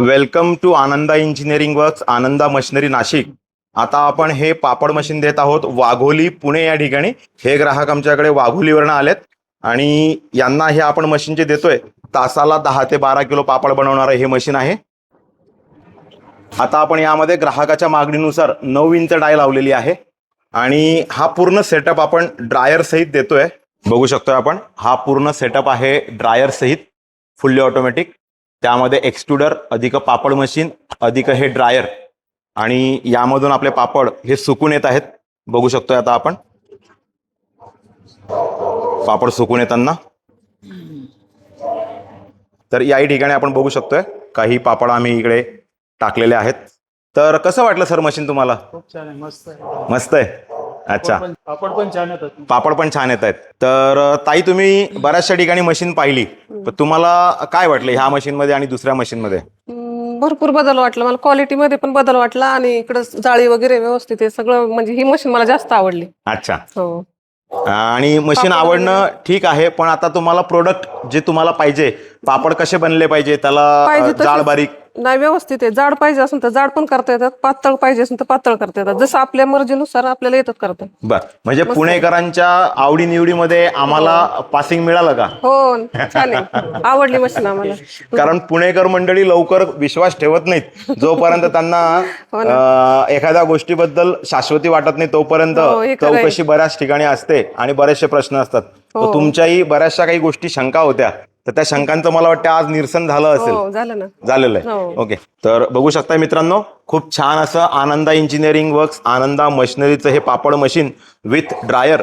Welcome to Ananda engineering works, Ananda machinery Nashik. आता आपण हे पापड मशीन देत आहोत वाघोली पुणे या ठिकाणी. हे ग्राहक आमच्याकडे वाघोलीवरनं आलेत आणि यांना हे आपण मशीन जे देतोय तासाला 10 ते 12 किलो पापड बनवणारं हे मशीन आहे. आता आपण यामध्ये ग्राहकाच्या मागणीनुसार 9 इंच डाय लावलेली आहे आणि हा पूर्ण सेटअप आपण ड्रायर सहित देतोय. बघू शकतोय आपण, हा पूर्ण सेटअप आहे ड्रायर सहित, फुल्ली ऑटोमॅटिक. त्यामध्ये एक्सट्रुडर अधिक पापड मशीन अधिक हे ड्रायर आणि यामधून आपले पापड हे सुकून येत आहेत. बघू शकतोय आता आपण पापड सुकून येताना. तर याही ठिकाणी आपण बघू शकतोय काही पापड आम्ही इकडे टाकलेले आहेत. तर कसं वाटलं सर मशीन तुम्हाला? खूप छान आहे, मस्त आहे. मस्त आहे. अच्छा, पापड पण छान येतात. पापड पण छान येत आहेत. तर ताई, तुम्ही बऱ्याचशा ठिकाणी मशीन पाहिली, तर तुम्हाला काय वाटलं ह्या मशीन मध्ये आणि दुसऱ्या मशीन मध्ये? भरपूर बदल वाटला मला, क्वालिटीमध्ये पण बदल वाटला आणि इकडं जाळी वगैरे व्यवस्थित आहे सगळं. म्हणजे ही मशीन मला जास्त आवडली. अच्छा. हो, आणि मशीन आवडणं ठीक आहे, पण आता तुम्हाला प्रोडक्ट जे तुम्हाला पाहिजे, पापड कसे बनले पाहिजे, त्याला जाड बारीक नाही व्यवस्थित आहे. जाड पाहिजे असेल तर जाड पण करता येतात, पातळ पाहिजे असेल तर पातळ करता येतात, जसं आपल्या मर्जीनुसार आपल्याला येतात करता. बर, म्हणजे पुणेकरांच्या आवडीनिवडीमध्ये आम्हाला पासिंग मिळालं का? हो, छान आहे, आवडली मशीन आम्हाला. कारण पुणेकर मंडळी लवकर विश्वास ठेवत नाहीत. जोपर्यंत त्यांना एखाद्या गोष्टीबद्दल शाश्वती वाटत नाही तोपर्यंत चौकशी बऱ्याच ठिकाणी असते आणि बरेचसे प्रश्न असतात. तर तुमच्याही बऱ्याचशा काही गोष्टी शंका होत्या, तर त्या शंकांचं मला वाटतं आज निरसन झालं असेल. झालं ना, झालेलं आहे. ओके, तर बघू शकताय मित्रांनो, खूप छान असं आनंदा इंजिनिअरिंग वर्क्स, आनंदा मशिनरीचं हे पापड मशीन विथ ड्रायर